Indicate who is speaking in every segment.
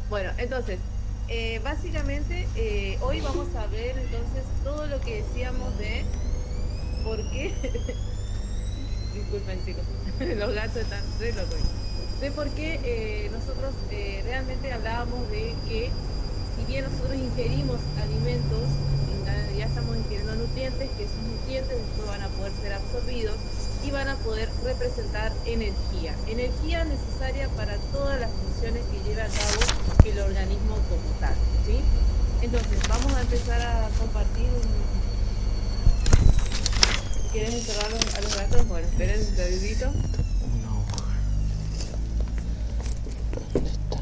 Speaker 1: Bueno, entonces, básicamente hoy vamos a ver entonces todo lo que decíamos de por qué, disculpen chicos, los gatos están re locos, de por qué nosotros realmente hablábamos de que si bien nosotros ingerimos alimentos, en realidad estamos ingiriendo nutrientes, que esos nutrientes después van a poder ser absorbidos y van a poder representar energía necesaria para todas las funciones que lleva a cabo el organismo como tal, ¿sí? Entonces, vamos a empezar a compartir si quieres encerrar a los gatos, bueno, esperen un segundito.
Speaker 2: No. ¿Dónde está?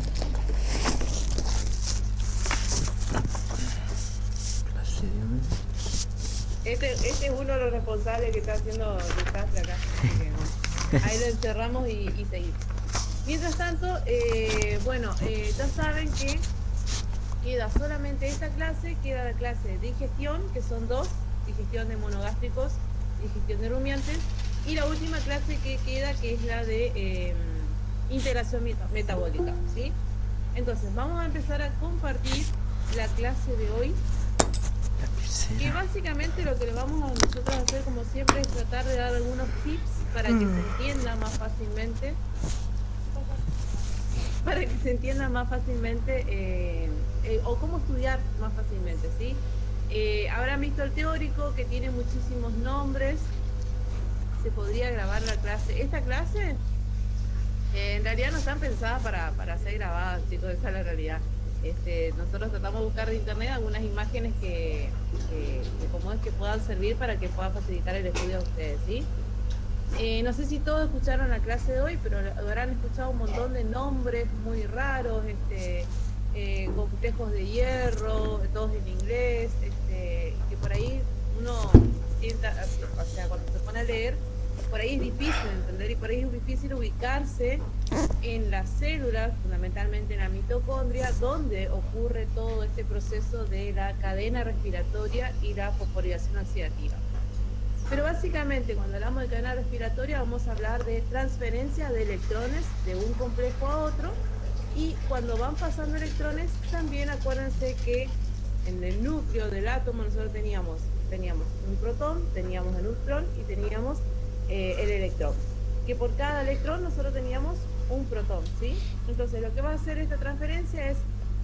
Speaker 2: Clase de...
Speaker 1: Este es uno de los responsables que está haciendo desastre acá. Así que, bueno, ahí lo encerramos y seguimos. Mientras tanto, ya saben que queda solamente esta clase, queda la clase de digestión, que son dos, digestión de monogástricos, digestión de rumiantes, y la última clase que queda, que es la de integración metabólica, ¿sí? Entonces, vamos a empezar a compartir la clase de hoy, que básicamente lo que le vamos a nosotros a hacer, como siempre, es tratar de dar algunos tips para que se entienda más fácilmente, o cómo estudiar más fácilmente, ¿sí? Habrán visto el teórico, que tiene muchísimos nombres. Se podría grabar la clase. Esta clase en realidad no están pensadas para ser grabadas, chicos, esa es la realidad. Nosotros tratamos de buscar de internet algunas imágenes que como es que puedan servir para que pueda facilitar el estudio a ustedes, ¿sí? No sé si todos escucharon la clase de hoy, pero habrán escuchado un montón de nombres muy raros, complejos de hierro, todos en inglés, que por ahí uno sienta, o sea, cuando se pone a leer, por ahí es difícil entender y por ahí es difícil ubicarse en las células, fundamentalmente en la mitocondria, donde ocurre todo este proceso de la cadena respiratoria y la fosforilación oxidativa. Pero básicamente cuando hablamos de cadena respiratoria vamos a hablar de transferencia de electrones de un complejo a otro, y cuando van pasando electrones también acuérdense que en el núcleo del átomo nosotros teníamos un protón, teníamos el neutrón y teníamos el electrón, que por cada electrón nosotros teníamos un protón, ¿sí? Entonces lo que va a hacer esta transferencia es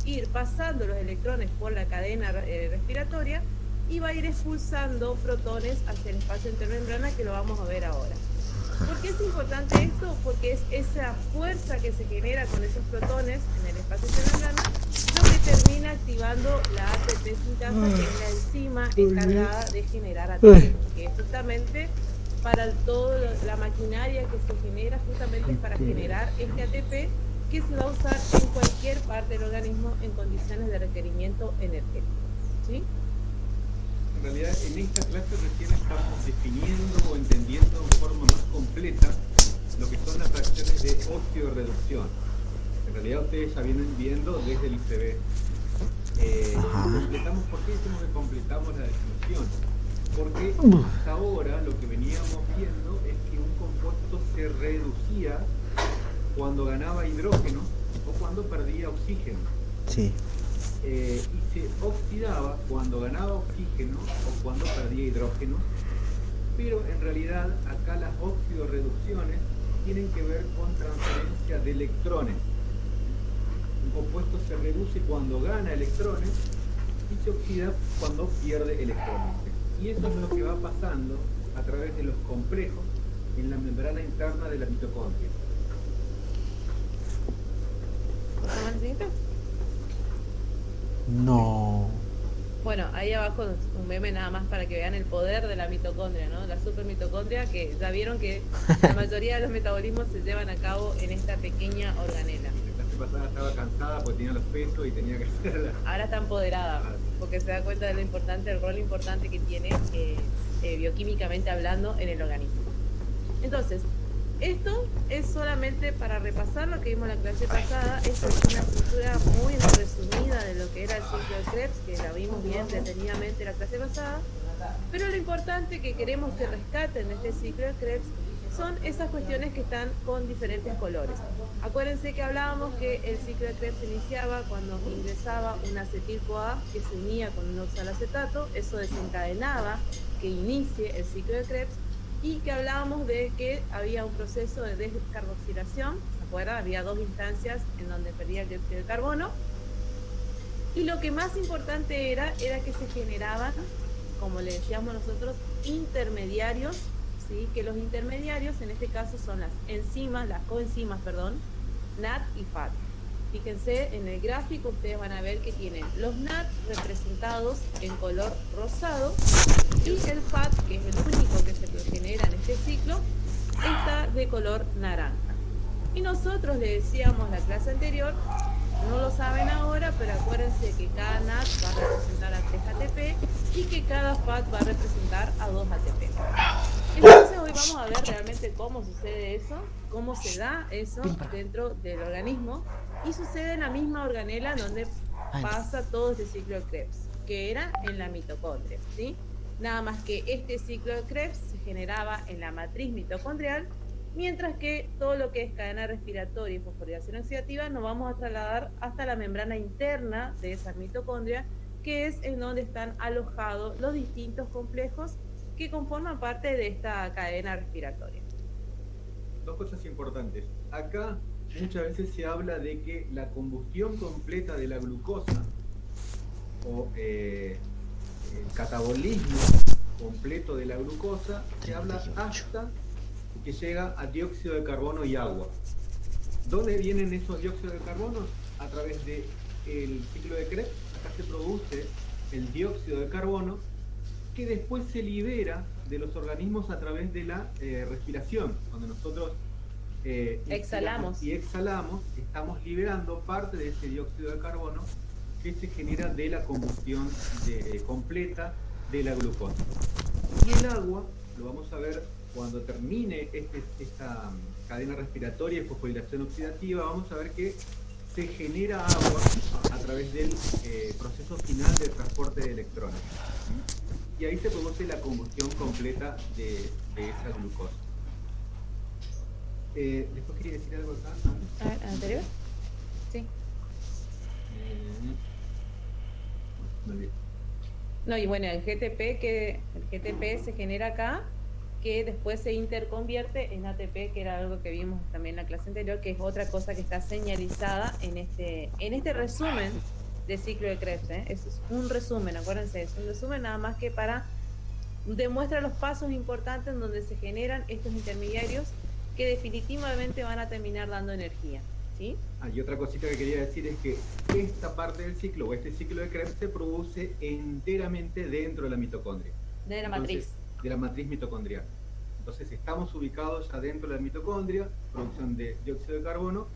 Speaker 1: ir pasando los electrones por la cadena respiratoria y va a ir expulsando protones hacia el espacio intermembrana, que lo vamos a ver ahora. ¿Por qué es importante esto? Porque es esa fuerza que se genera con esos protones en el espacio intermembrana lo que termina activando la ATP sintasa, que es la enzima encargada de generar ATP, que es justamente para toda la maquinaria que se genera justamente para generar este ATP, que se va a usar en cualquier parte del organismo en condiciones de requerimiento energético, ¿sí?
Speaker 3: En realidad, en esta clase recién estamos definiendo o entendiendo de forma más completa lo que son las fracciones de oxidorreducción. En realidad, ustedes ya vienen viendo desde el ICB. ¿Por qué decimos que completamos la definición? Porque hasta ahora lo que veníamos viendo es que un compuesto se reducía cuando ganaba hidrógeno o cuando perdía oxígeno.
Speaker 2: Sí.
Speaker 3: Y se oxidaba cuando ganaba oxígeno o cuando perdía hidrógeno, pero en realidad acá las oxidorreducciones tienen que ver con transferencia de electrones. Un compuesto se reduce cuando gana electrones y se oxida cuando pierde electrones. Y eso es lo que va pasando a través de los complejos en la membrana interna de la mitocondria.
Speaker 2: No.
Speaker 1: Bueno, ahí abajo un meme nada más para que vean el poder de la mitocondria, ¿no? La supermitocondria, que ya vieron que la mayoría de los metabolismos se llevan a cabo en esta pequeña organela.
Speaker 3: La semana pasada estaba cansada porque tenía los pesos y tenía que hacerla.
Speaker 1: Ahora está empoderada, porque se da cuenta de lo importante, el rol importante que tiene bioquímicamente hablando en el organismo. Entonces, esto es solamente para repasar lo que vimos en la clase pasada. Esta es una estructura muy resumida de lo que era el ciclo de Krebs, que la vimos bien detenidamente en la clase pasada. Pero lo importante que queremos que rescaten de este ciclo de Krebs son esas cuestiones que están con diferentes colores. Acuérdense que hablábamos que el ciclo de Krebs se iniciaba cuando ingresaba un acetil-CoA que se unía con un oxalacetato, eso desencadenaba que inicie el ciclo de Krebs, y que hablábamos de que había un proceso de descarboxilación, ¿se acuerdan? Había dos instancias en donde perdía el dióxido de carbono, y lo que más importante era que se generaban, como le decíamos nosotros, intermediarios, ¿sí? Que los intermediarios en este caso son las coenzimas, NAD y FAT. Fíjense en el gráfico, ustedes van a ver que tienen los NAD representados en color rosado y el FAT, que es el único que se genera en este ciclo, está de color naranja. Y nosotros le decíamos en la clase anterior, no lo saben ahora, pero acuérdense que cada NAD va a representar a 3 ATP y que cada FAT va a representar a 2 ATP. Entonces hoy vamos a ver realmente cómo sucede eso, cómo se da eso dentro del organismo, y sucede en la misma organela donde pasa todo este ciclo de Krebs, que era en la mitocondria, ¿sí? Nada más que este ciclo de Krebs se generaba en la matriz mitocondrial, mientras que todo lo que es cadena respiratoria y fosforilación oxidativa nos vamos a trasladar hasta la membrana interna de esa mitocondria, que es en donde están alojados los distintos complejos que conforman parte de esta cadena respiratoria.
Speaker 3: Dos cosas importantes. Acá muchas veces se habla de que la combustión completa de la glucosa o el catabolismo completo de la glucosa se habla hasta que llega a dióxido de carbono y agua. ¿Dónde vienen esos dióxidos de carbono? A través del ciclo de Krebs. Acá se produce el dióxido de carbono que después se libera de los organismos a través de la respiración. Cuando nosotros exhalamos y exhalamos, estamos liberando parte de ese dióxido de carbono que se genera de la combustión completa de la glucosa. Y el agua, lo vamos a ver cuando termine esta cadena respiratoria y fosforilación oxidativa, vamos a ver que se genera agua a través del proceso final de transporte de electrones. Y ahí se produce la combustión completa de esa glucosa. Después quería decir algo acá.
Speaker 1: ¿Anterior? Sí.
Speaker 3: Muy bien.
Speaker 1: No, y bueno, el GTP se genera acá, que después se interconvierte en ATP, que era algo que vimos también en la clase anterior, que es otra cosa que está señalizada en este resumen de ciclo de Krebs. Eso es un resumen, acuérdense, es un resumen nada más que para demuestra los pasos importantes en donde se generan estos intermediarios que definitivamente van a terminar dando energía, ¿sí?
Speaker 3: Y otra cosita que quería decir es que esta parte del ciclo, o este ciclo de Krebs, se produce enteramente dentro de la mitocondria.
Speaker 1: De la matriz.
Speaker 3: De la matriz mitocondrial. Entonces estamos ubicados ya dentro de la mitocondria, producción de dióxido de carbono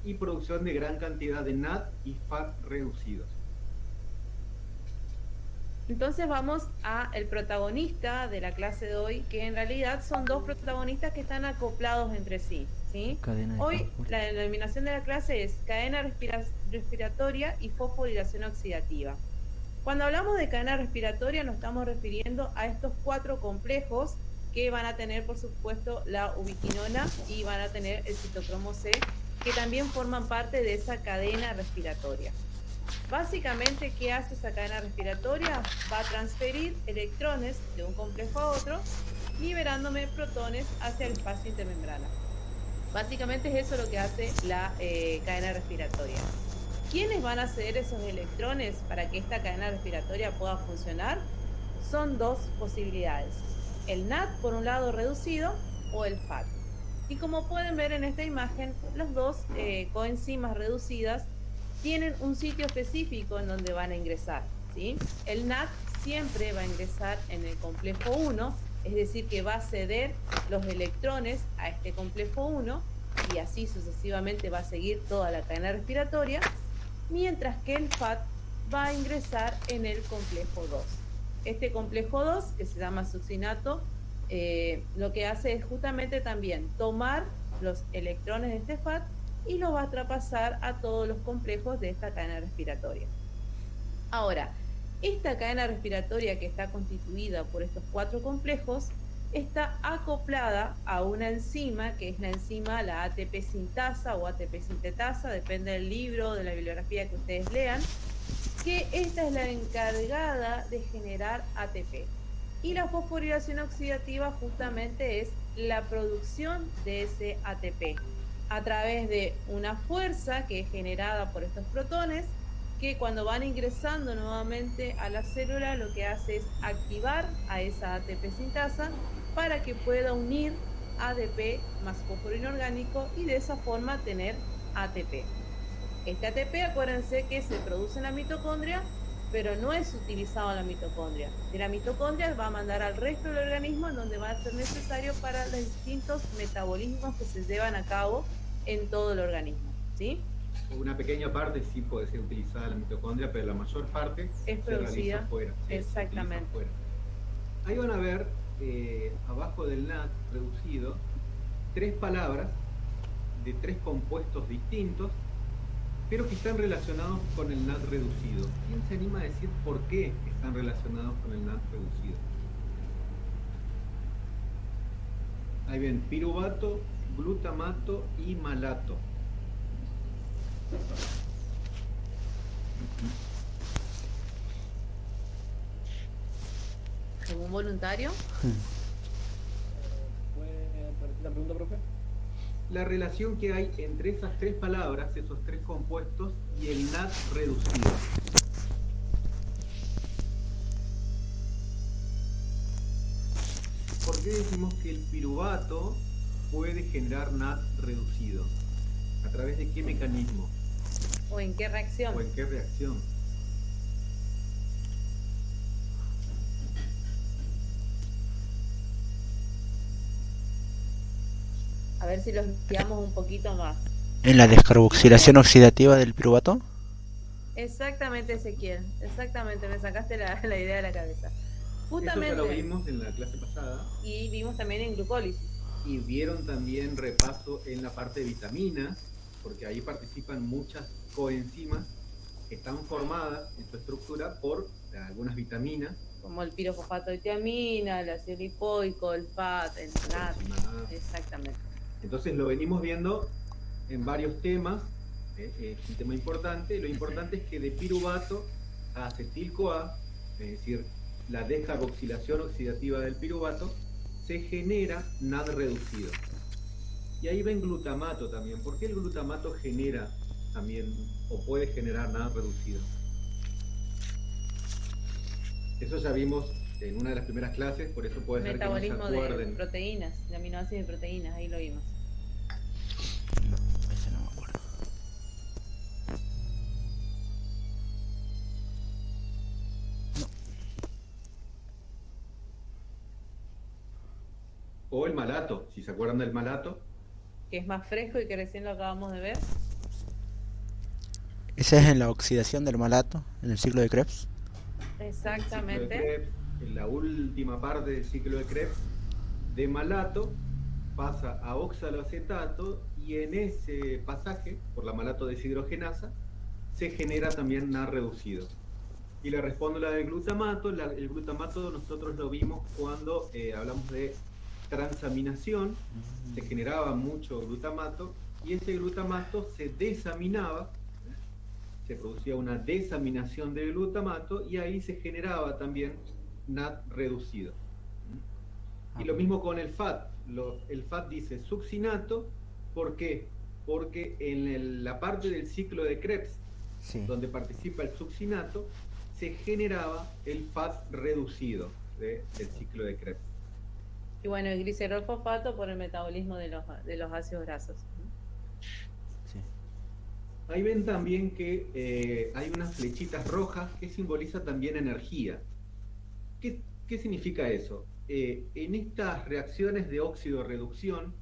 Speaker 3: y producción de gran cantidad de NAD y FAT reducidos.
Speaker 1: Entonces vamos a el protagonista de la clase de hoy, que en realidad son dos protagonistas que están acoplados entre sí, ¿sí? Hoy la denominación de la clase es cadena respiratoria y fosforilación oxidativa. Cuando hablamos de cadena respiratoria nos estamos refiriendo a estos 4 complejos que van a tener, por supuesto, la ubiquinona y van a tener el citocromo C, que también forman parte de esa cadena respiratoria. Básicamente, ¿qué hace esa cadena respiratoria? Va a transferir electrones de un complejo a otro, liberándome protones hacia el espacio intermembrana. Básicamente es eso lo que hace la cadena respiratoria. ¿Quiénes van a ceder esos electrones para que esta cadena respiratoria pueda funcionar? Son 2 posibilidades. El NAD, por un lado, reducido, o el FAT. Y como pueden ver en esta imagen, las dos coenzimas reducidas tienen un sitio específico en donde van a ingresar, ¿sí? El NAD siempre va a ingresar en el complejo 1, es decir, que va a ceder los electrones a este complejo 1 y así sucesivamente va a seguir toda la cadena respiratoria, mientras que el FAT va a ingresar en el complejo 2. Este complejo 2, que se llama succinato, lo que hace es justamente también tomar los electrones de este FAT y los va a traspasar a todos los complejos de esta cadena respiratoria. Ahora, esta cadena respiratoria que está constituida por estos 4 complejos está acoplada a una enzima, que es la enzima, la ATP sintasa o ATP sintetasa, depende del libro, de la bibliografía que ustedes lean, que esta es la encargada de generar ATP. Y la fosforilación oxidativa justamente es la producción de ese ATP a través de una fuerza que es generada por estos protones, que cuando van ingresando nuevamente a la célula lo que hace es activar a esa ATP sintasa para que pueda unir ADP más fósforo inorgánico y de esa forma tener ATP. Este ATP, acuérdense que se produce en la mitocondria, pero no es utilizado en la mitocondria. De la mitocondria va a mandar al resto del organismo, en donde va a ser necesario para los distintos metabolismos que se llevan a cabo en todo el organismo, ¿sí?
Speaker 3: Una pequeña parte sí puede ser utilizada en la mitocondria, pero la mayor parte
Speaker 1: es producida
Speaker 3: fuera.
Speaker 1: Exactamente.
Speaker 3: Fuera. Ahí van a ver, abajo del NAT reducido, 3 palabras de 3 compuestos distintos, pero que están relacionados con el NAT reducido. ¿Quién se anima a decir por qué están relacionados con el NAT reducido? Ahí ven, piruvato, glutamato y malato.
Speaker 1: ¿Algún voluntario?
Speaker 4: ¿Puede repetir la pregunta, profe?
Speaker 3: La relación que hay entre esas 3 palabras, esos 3 compuestos, y el NAT reducido. ¿Por qué decimos que el piruvato puede generar NAT reducido? ¿A través de qué mecanismo?
Speaker 1: ¿O en qué reacción?
Speaker 3: ¿O en qué reacción?
Speaker 1: A ver si los guiamos un poquito más.
Speaker 2: ¿En la descarboxilación oxidativa del piruvato?
Speaker 1: Exactamente, Ezequiel. Exactamente, me sacaste la idea de la cabeza. Justamente.
Speaker 3: Eso ya lo vimos en la clase pasada.
Speaker 1: Y vimos también en glucólisis.
Speaker 3: Y vieron también repaso en la parte de vitaminas, porque ahí participan muchas coenzimas que están formadas en su estructura por algunas vitaminas.
Speaker 1: Como el pirofosfato de tiamina, el ácido lipoico, el FAT, el NAT. Exactamente.
Speaker 3: Entonces lo venimos viendo en varios temas, es un tema importante. Lo importante es que de piruvato a acetil-CoA, es decir, la descarboxilación oxidativa del piruvato, se genera NAD reducido. Y ahí ven glutamato también. ¿Por qué el glutamato genera también o puede generar NAD reducido? Eso ya vimos en una de las primeras clases, por eso puede ser que no se acuerden.
Speaker 1: Metabolismo de proteínas, de aminoácidos y proteínas, ahí lo vimos.
Speaker 2: No, ese no me acuerdo.
Speaker 3: O el malato, si se acuerdan del malato.
Speaker 1: Que es más fresco y que recién lo acabamos de ver.
Speaker 2: ¿Ese es en la oxidación del malato, en el ciclo de Krebs?
Speaker 1: Exactamente.
Speaker 3: Krebs, en la última parte del ciclo de Krebs, de malato pasa a oxaloacetato y en ese pasaje, por la malato deshidrogenasa, se genera también NAD reducido. Y le respondo la del glutamato. El glutamato nosotros lo vimos cuando hablamos de transaminación, se generaba mucho glutamato y ese glutamato se desaminaba, se producía una desaminación del glutamato y ahí se generaba también NAD reducido. Y lo mismo con el FAT. El FAT dice succinato, ¿por qué? Porque en la parte del ciclo de Krebs, sí, donde participa el succinato, se generaba el FAT reducido del ciclo de Krebs.
Speaker 1: Y bueno, el glicerol fosfato por el metabolismo de los ácidos grasos.
Speaker 2: Sí.
Speaker 3: Ahí ven también que hay unas flechitas rojas que simboliza también energía. ¿Qué significa eso? En estas reacciones de óxido-reducción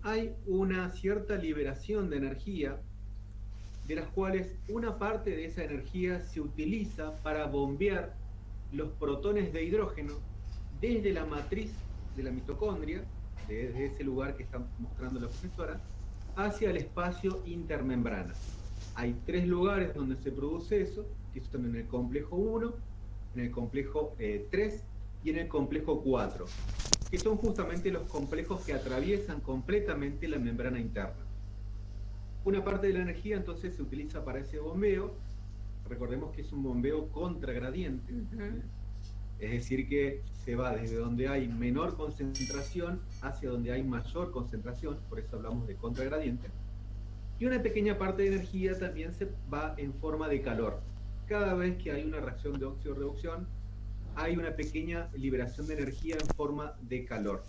Speaker 3: hay una cierta liberación de energía, de las cuales una parte de esa energía se utiliza para bombear los protones de hidrógeno desde la matriz de la mitocondria, desde ese lugar que está mostrando la profesora, hacia el espacio intermembrana. Hay 3 lugares donde se produce eso, que están en el complejo 1, en el complejo 3 y en el complejo 4, que son justamente los complejos que atraviesan completamente la membrana interna. Una parte de la energía entonces se utiliza para ese bombeo. Recordemos que es un bombeo contragradiente, es decir que se va desde donde hay menor concentración hacia donde hay mayor concentración, por eso hablamos de contragradiente. Y una pequeña parte de energía también se va en forma de calor. Cada vez que hay una reacción de óxido-reducción, hay una pequeña liberación de energía en forma de calor.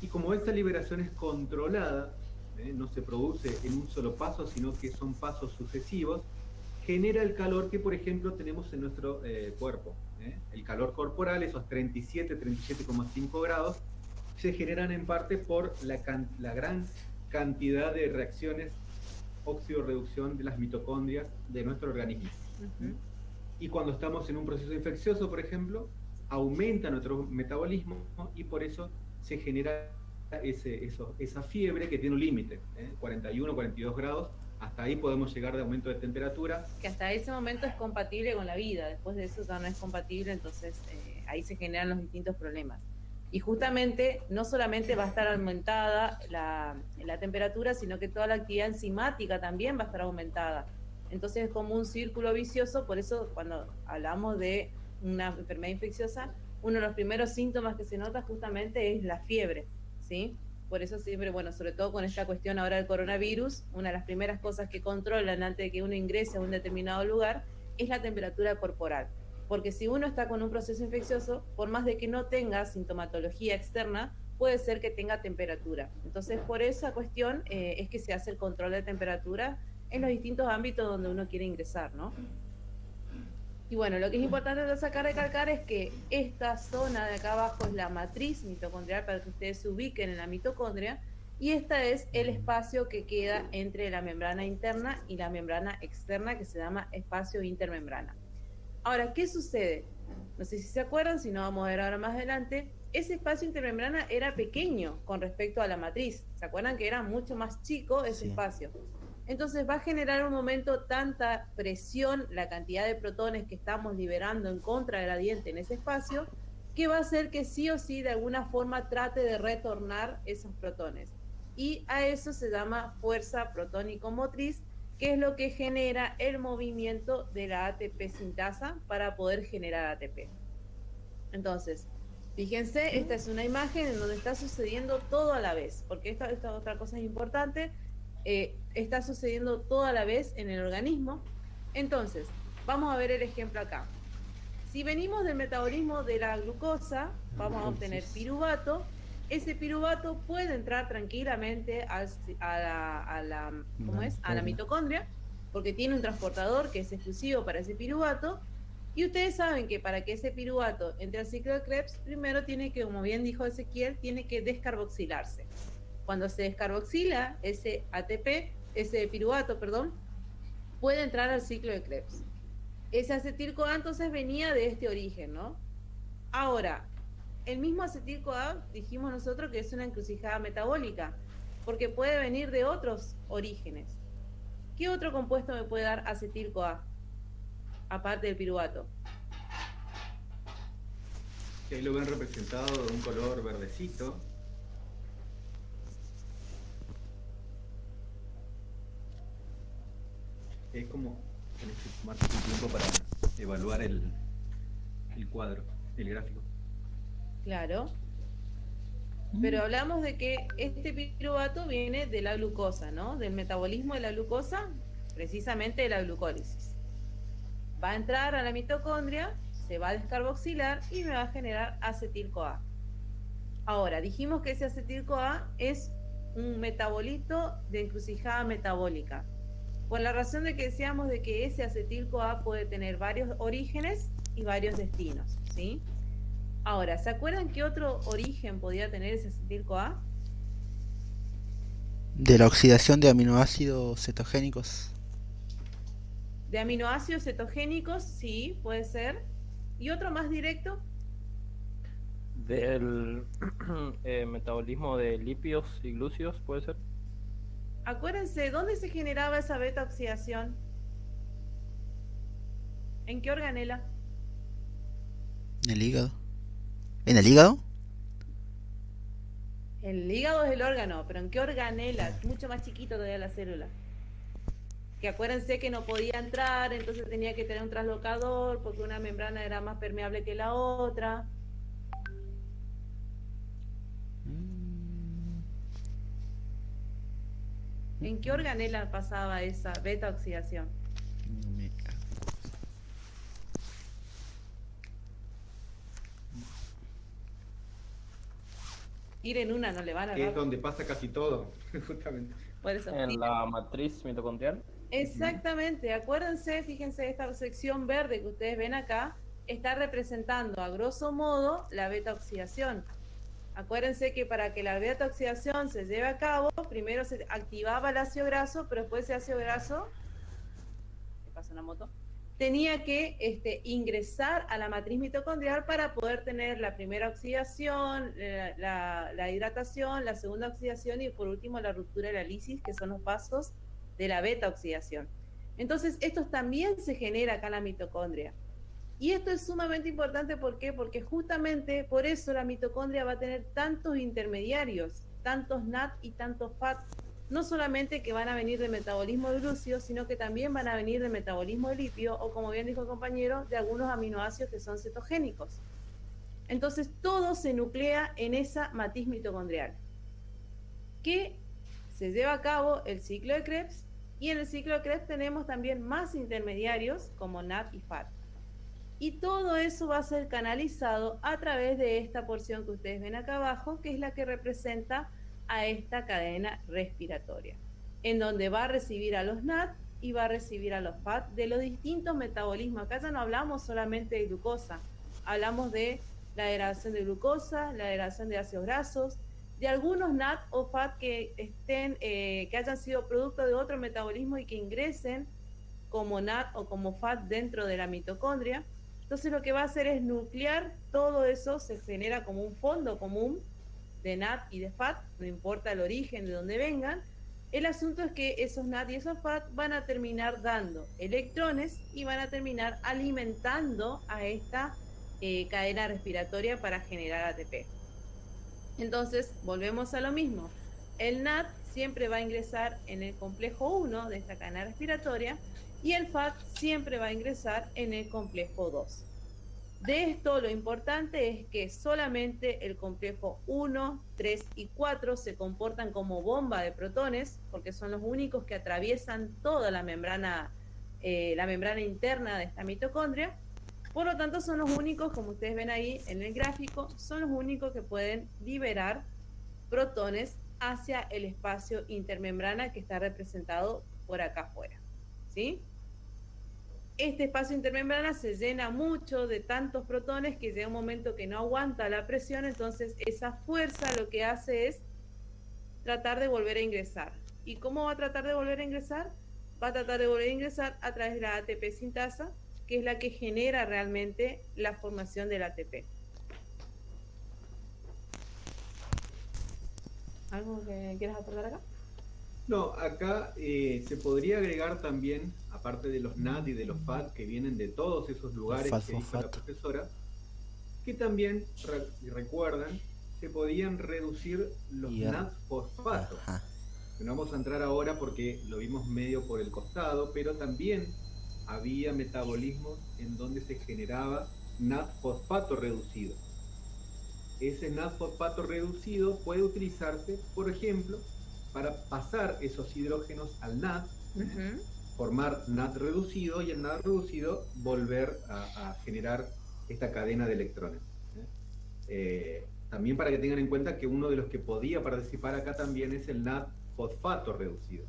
Speaker 3: Y como esta liberación es controlada, no se produce en un solo paso, sino que son pasos sucesivos, genera el calor que, por ejemplo, tenemos en nuestro cuerpo. El calor corporal, esos 37,5 grados, se generan en parte por la gran cantidad de reacciones óxido-reducción de las mitocondrias de nuestro organismo. Y cuando estamos en un proceso infeccioso, por ejemplo, aumenta nuestro metabolismo y por eso se genera esa fiebre que tiene un límite, 41, 42 grados. Hasta ahí podemos llegar de aumento de temperatura.
Speaker 1: Que hasta ese momento es compatible con la vida, después de eso ya no es compatible, entonces ahí se generan los distintos problemas. Y justamente no solamente va a estar aumentada la temperatura, sino que toda la actividad enzimática también va a estar aumentada. Entonces es como un círculo vicioso, por eso cuando hablamos de una enfermedad infecciosa, uno de los primeros síntomas que se nota justamente es la fiebre, ¿sí? Por eso siempre, bueno, sobre todo con esta cuestión ahora del coronavirus, una de las primeras cosas que controlan antes de que uno ingrese a un determinado lugar es la temperatura corporal. Porque si uno está con un proceso infeccioso, por más de que no tenga sintomatología externa, puede ser que tenga temperatura. Entonces, por esa cuestión es que se hace el control de temperatura en los distintos ámbitos donde uno quiere ingresar, ¿no? Y bueno, lo que es importante de sacar de recalcar es que esta zona de acá abajo es la matriz mitocondrial, para que ustedes se ubiquen en la mitocondria, y esta es el espacio que queda entre la membrana interna y la membrana externa, que se llama espacio intermembrana. Ahora, ¿qué sucede? No sé si se acuerdan, si no vamos a ver ahora más adelante. Ese espacio intermembrana era pequeño con respecto a la matriz. ¿Se acuerdan que era mucho más chico ese espacio? Entonces va a generar un momento tanta presión, la cantidad de protones que estamos liberando en contragradiente en ese espacio, que va a hacer que sí o sí de alguna forma trate de retornar esos protones. Y a eso se llama fuerza protónico-motriz, que es lo que genera el movimiento de la ATP sintasa para poder generar ATP. Entonces, fíjense, esta es una imagen en donde está sucediendo todo a la vez, porque esta otra cosa es importante. Está sucediendo todo a la vez en el organismo. Entonces, vamos a ver el ejemplo acá. Si venimos del metabolismo de la glucosa, vamos a obtener piruvato. Ese piruvato puede entrar tranquilamente a la mitocondria, porque tiene un transportador que es exclusivo para ese piruvato. Y ustedes saben que para que ese piruvato entre al ciclo de Krebs, primero tiene que, como bien dijo Ezequiel, tiene que descarboxilarse. Cuando se descarboxila ese ATP, ese piruvato, perdón, puede entrar al ciclo de Krebs. Ese acetil-CoA entonces venía de este origen, ¿no? Ahora, el mismo acetil-CoA dijimos nosotros que es una encrucijada metabólica, porque puede venir de otros orígenes. ¿Qué otro compuesto me puede dar acetil-CoA, aparte del piruvato?
Speaker 3: Ahí lo ven representado de un color verdecito. Es como tenés que tomarte tu tiempo para evaluar el cuadro, el gráfico.
Speaker 1: Claro. Pero hablamos de que este piruvato viene de la glucosa, ¿no? Del metabolismo de la glucosa, precisamente de la glucólisis. Va a entrar a la mitocondria, se va a descarboxilar y me va a generar acetil-CoA. Ahora, dijimos que ese acetil-CoA es un metabolito de encrucijada metabólica. Por la razón de que decíamos de que ese acetil-CoA puede tener varios orígenes y varios destinos, ¿sí? Ahora, ¿se acuerdan qué otro origen podía tener ese acetil-CoA?
Speaker 2: De la oxidación de aminoácidos cetogénicos.
Speaker 1: De aminoácidos cetogénicos, sí, puede ser. ¿Y otro más directo?
Speaker 4: Del metabolismo de lípidos y glúcidos, ¿puede ser?
Speaker 1: Acuérdense, ¿dónde se generaba esa beta oxidación? ¿En qué organela?
Speaker 2: En el hígado. ¿En el hígado?
Speaker 1: El hígado es el órgano, pero ¿en qué organela? Es mucho más chiquito todavía la célula. Que acuérdense que no podía entrar, entonces tenía que tener un traslocador, porque una membrana era más permeable que la otra. ¿En qué organela pasaba esa beta oxidación?
Speaker 2: No me-
Speaker 1: Ir en una no le van a
Speaker 3: Que es
Speaker 1: dar.
Speaker 3: donde pasa casi todo, justamente.
Speaker 1: Por eso.
Speaker 4: En la matriz mitocondrial.
Speaker 1: Exactamente, acuérdense, fíjense, esta sección verde que ustedes ven acá está representando a grosso modo la beta oxidación. Acuérdense que para que la beta oxidación se lleve a cabo, primero se activaba el ácido graso, pero después ese ácido graso, ¿qué pasa una moto? Tenía que ingresar a la matriz mitocondrial para poder tener la primera oxidación, la hidratación, la segunda oxidación y por último la ruptura y la lisis, que son los pasos de la beta oxidación. Entonces, esto también se genera acá en la mitocondria. Y esto es sumamente importante, ¿por qué? Porque justamente por eso la mitocondria va a tener tantos intermediarios, tantos NAT y tantos FAT, no solamente que van a venir de metabolismo de glúcidos, sino que también van a venir de metabolismo de litio o, como bien dijo el compañero, de algunos aminoácidos que son cetogénicos. Entonces, todo se nuclea en esa matriz mitocondrial, que se lleva a cabo el ciclo de Krebs, y en el ciclo de Krebs tenemos también más intermediarios como NAT y FAT. Y todo eso va a ser canalizado a través de esta porción que ustedes ven acá abajo, que es la que representa a esta cadena respiratoria, en donde va a recibir a los NAT y va a recibir a los FAT de los distintos metabolismos. Acá ya no hablamos solamente de glucosa, hablamos de la degradación de glucosa, la degradación de ácidos grasos, de algunos NAT o FAT que que hayan sido producto de otro metabolismo y que ingresen como NAT o como FAT dentro de la mitocondria. Entonces lo que va a hacer es nuclear todo eso, se genera como un fondo común de NAT y de FAT, no importa el origen de donde vengan. El asunto es que esos NAT y esos FAT van a terminar dando electrones y van a terminar alimentando a esta cadena respiratoria para generar ATP. Entonces, volvemos a lo mismo. El NAT siempre va a ingresar en el complejo 1 de esta cadena respiratoria y el FAT siempre va a ingresar en el complejo 2. De esto, lo importante es que solamente el complejo 1, 3 y 4 se comportan como bomba de protones, porque son los únicos que atraviesan toda la membrana interna de esta mitocondria. Por lo tanto, son los únicos, como ustedes ven ahí en el gráfico, son los únicos que pueden liberar protones hacia el espacio intermembrana que está representado por acá afuera, ¿sí? Este espacio intermembrana se llena mucho de tantos protones que llega un momento que no aguanta la presión, entonces esa fuerza lo que hace es tratar de volver a ingresar. ¿Y cómo va a tratar de volver a ingresar? Va a tratar de volver a ingresar a través de la ATP sintasa, que es la que genera realmente la formación del ATP. ¿Algo que quieras aportar acá?
Speaker 3: No, acá se podría agregar también, aparte de los NAT y de los FAT que vienen de todos esos lugares que dijo la profesora, que también, si recuerdan, se podían reducir los NAT fosfatos. No vamos a entrar ahora porque lo vimos medio por el costado, pero también había metabolismos en donde se generaba NAT fosfato reducido. Ese NAT fosfato reducido puede utilizarse, por ejemplo, para pasar esos hidrógenos al NAT, formar NAT reducido, y el NAT reducido volver a generar esta cadena de electrones. También para que tengan en cuenta que uno de los que podía participar acá también es el NAT fosfato reducido.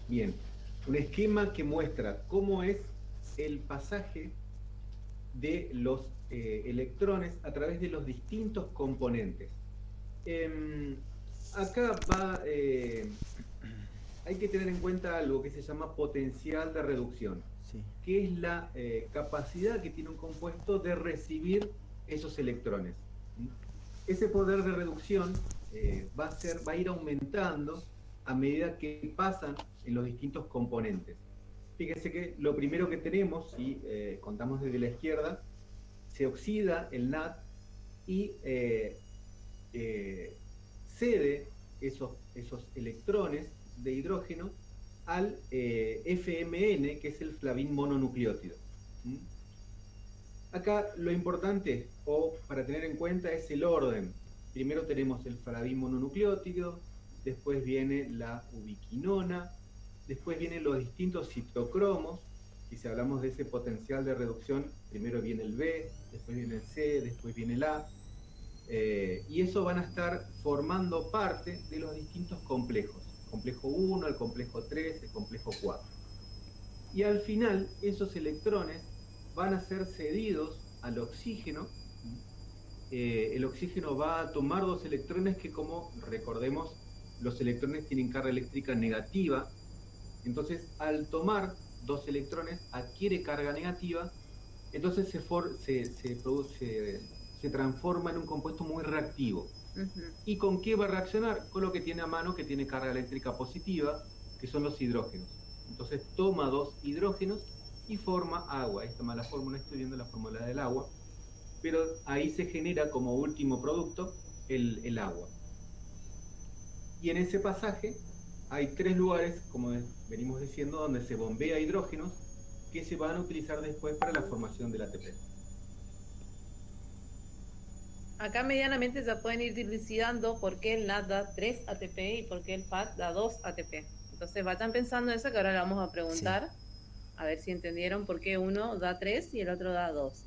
Speaker 3: Bien, un esquema que muestra cómo es el pasaje de los electrones a través de los distintos componentes. Acá hay que tener en cuenta algo que se llama potencial de reducción, que es la capacidad que tiene un compuesto de recibir esos electrones. Ese poder de reducción va a ir aumentando a medida que pasan en los distintos componentes. Fíjense que lo primero que tenemos, si contamos desde la izquierda, se oxida el NAD y cede esos electrones de hidrógeno al FMN, que es el flavín mononucleótido. Acá lo importante, o para tener en cuenta, es el orden. Primero tenemos el flavín mononucleótido, después viene la ubiquinona, después vienen los distintos citocromos, y si hablamos de ese potencial de reducción, primero viene el B, después viene el C, después viene el A, y eso van a estar formando parte de los distintos complejos, el complejo 1, el complejo 3, el complejo 4. Y al final, esos electrones van a ser cedidos al oxígeno. El oxígeno va a tomar dos electrones que, como recordemos, los electrones tienen carga eléctrica negativa. Entonces, al tomar dos electrones, adquiere carga negativa, entonces se transforma en un compuesto muy reactivo. ¿Y con qué va a reaccionar? Con lo que tiene a mano, que tiene carga eléctrica positiva, que son los hidrógenos. Entonces toma dos hidrógenos y forma agua. Esta mala fórmula, estoy viendo la fórmula del agua, pero ahí se genera como último producto el agua. Y en ese pasaje hay tres lugares, como venimos diciendo, donde se bombea hidrógenos que se van a utilizar después para la formación del ATP.
Speaker 1: Acá medianamente ya pueden ir dilucidando por qué el NAD da 3 ATP y por qué el FAT da 2 ATP. Entonces vayan pensando en eso, que ahora le vamos a preguntar, a ver si entendieron por qué uno da 3 y el otro da 2.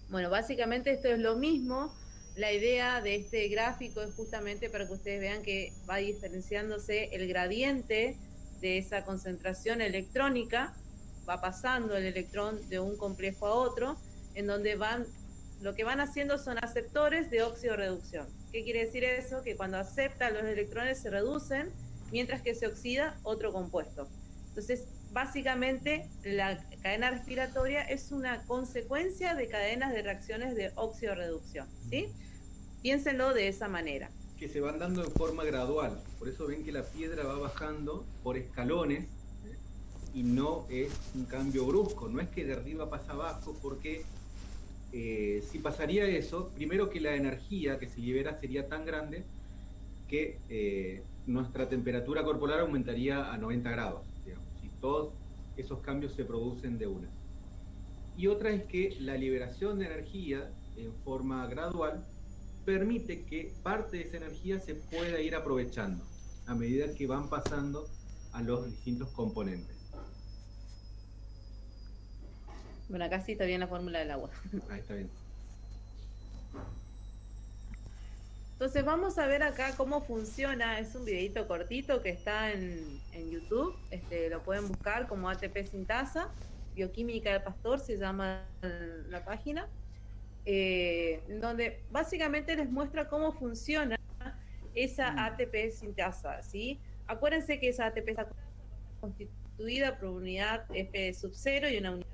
Speaker 1: Bueno, básicamente esto es lo mismo. La idea de este gráfico es justamente para que ustedes vean que va diferenciándose el gradiente de esa concentración electrónica, va pasando el electrón de un complejo a otro, en donde lo que van haciendo son aceptores de oxidorreducción. ¿Qué quiere decir eso? Que cuando aceptan los electrones se reducen, mientras que se oxida otro compuesto. Entonces, básicamente, la cadena respiratoria es una consecuencia de cadenas de reacciones de oxidorreducción, ¿sí? Piénsenlo de esa manera.
Speaker 3: Que se van dando en forma gradual. Por eso ven que la piedra va bajando por escalones, y no es un cambio brusco. No es que de arriba pasa abajo, porque si pasaría eso, primero que la energía que se libera sería tan grande que nuestra temperatura corporal aumentaría a 90 grados, digamos, si todos esos cambios se producen de una. Y otra es que la liberación de energía en forma gradual permite que parte de esa energía se pueda ir aprovechando a medida que van pasando a los distintos componentes.
Speaker 1: Bueno, acá sí está bien la fórmula del agua.
Speaker 3: Ahí está bien.
Speaker 1: Entonces vamos a ver acá cómo funciona. Es un videito cortito que está en YouTube. Lo pueden buscar como ATP sintasa. Bioquímica del Pastor se llama la página. Donde básicamente les muestra cómo funciona esa ATP sintasa, ¿sí? Acuérdense que esa ATP está constituida por unidad F sub 0 y una unidad.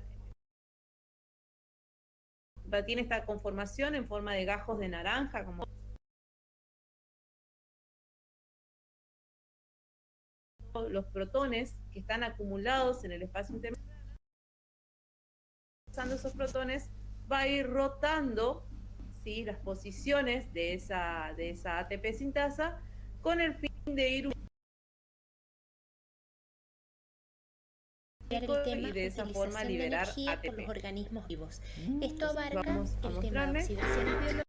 Speaker 1: Tiene esta conformación en forma de gajos de naranja, como los protones que están acumulados en el espacio intermedio. Usando esos protones va a ir rotando, ¿sí?, las posiciones de esa ATP sintasa con el fin de ir y de esa forma liberar ATP
Speaker 5: por los organismos vivos. Esto abarca
Speaker 1: vamos a
Speaker 5: el tema de
Speaker 1: mostrarle.
Speaker 5: oxidación biológica.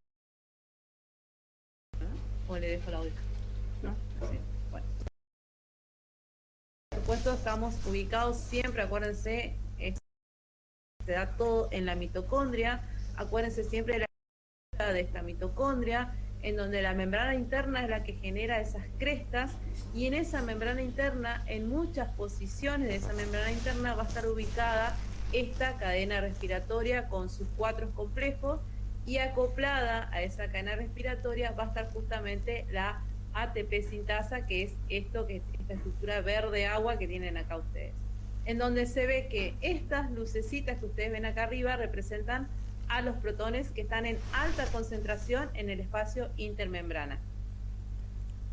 Speaker 1: O le dejo el audio, ¿no? Sí. Bueno. Por supuesto, estamos ubicados siempre, acuérdense, se da todo en la mitocondria. Acuérdense siempre de esta mitocondria, en donde la membrana interna es la que genera esas crestas, y en esa membrana interna, en muchas posiciones de esa membrana interna, va a estar ubicada esta cadena respiratoria con sus 4 complejos, y acoplada a esa cadena respiratoria va a estar justamente la ATP sintasa, que es esta estructura verde agua que tienen acá ustedes, en donde se ve que estas lucecitas que ustedes ven acá arriba representan a los protones que están en alta concentración en el espacio intermembrana.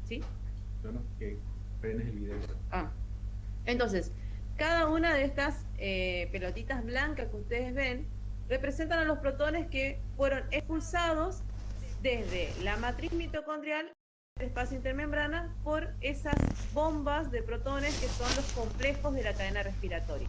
Speaker 1: ¿Sí?
Speaker 3: Bueno, que frenes el video.
Speaker 1: Entonces, cada una de estas pelotitas blancas que ustedes ven representan a los protones que fueron expulsados desde la matriz mitocondrial del espacio intermembrana por esas bombas de protones que son los complejos de la cadena respiratoria.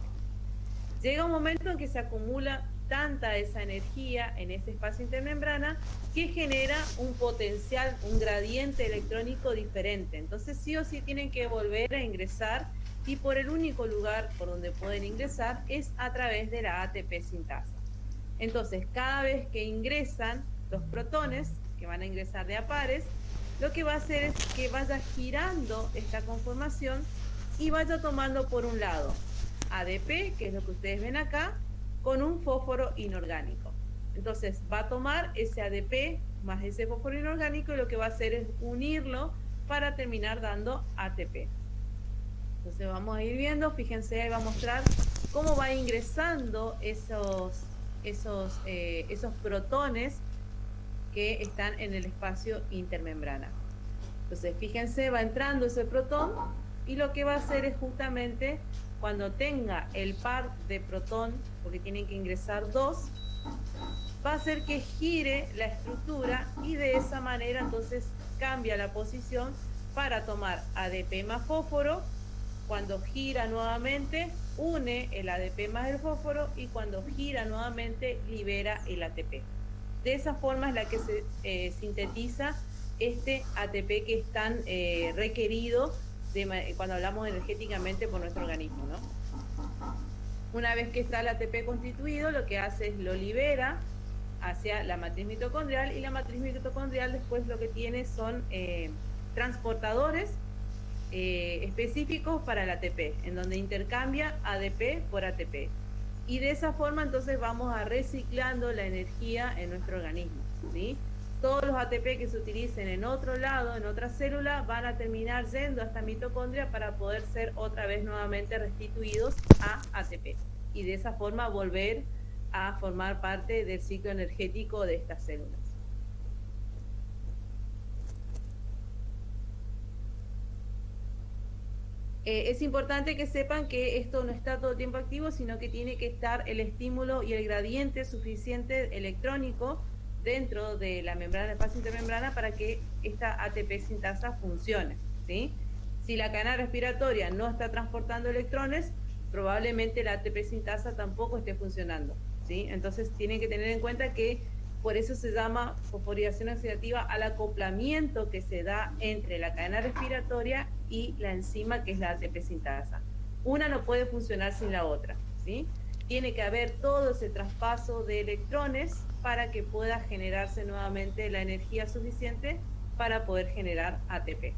Speaker 1: Llega un momento en que se acumula tanta esa energía en ese espacio intermembrana que genera un potencial, un gradiente electrónico diferente. Entonces sí o sí tienen que volver a ingresar, y por el único lugar por donde pueden ingresar es a través de la ATP sintasa. Entonces cada vez que ingresan los protones, que van a ingresar de a pares, lo que va a hacer es que vaya girando esta conformación y vaya tomando por un lado ADP, que es lo que ustedes ven acá, con un fósforo inorgánico. Entonces va a tomar ese ADP más ese fósforo inorgánico y lo que va a hacer es unirlo para terminar dando ATP. Entonces vamos a ir viendo, fíjense, ahí va a mostrar cómo va ingresando esos protones que están en el espacio intermembrana. Entonces fíjense, va entrando ese protón y lo que va a hacer es justamente cuando tenga el par de protón, porque tienen que ingresar dos, va a hacer que gire la estructura y de esa manera entonces cambia la posición para tomar ADP más fósforo. Cuando gira nuevamente, une el ADP más el fósforo y cuando gira nuevamente, libera el ATP. De esa forma es la que se sintetiza este ATP que es tan requerido cuando hablamos energéticamente por nuestro organismo, ¿no? Una vez que está el ATP constituido, lo que hace es lo libera hacia la matriz mitocondrial, y la matriz mitocondrial después lo que tiene son transportadores específicos para el ATP, en donde intercambia ADP por ATP. Y de esa forma entonces vamos a reciclando la energía en nuestro organismo, ¿sí? Todos los ATP que se utilicen en otro lado, en otra célula, van a terminar yendo a esta mitocondria para poder ser otra vez nuevamente restituidos a ATP. Y de esa forma volver a formar parte del ciclo energético de estas células. Es importante que sepan que esto no está todo el tiempo activo, sino que tiene que estar el estímulo y el gradiente suficiente electrónico dentro de la membrana, el espacio intermembrana, para que esta ATP sintasa funcione, ¿sí? Si la cadena respiratoria no está transportando electrones, probablemente la ATP sintasa tampoco esté funcionando, ¿sí? Entonces tienen que tener en cuenta que por eso se llama fosforilación oxidativa al acoplamiento que se da entre la cadena respiratoria y la enzima que es la ATP sintasa. Una no puede funcionar sin la otra, ¿sí? Tiene que haber todo ese traspaso de electrones para que pueda generarse nuevamente la energía suficiente para poder generar ATP.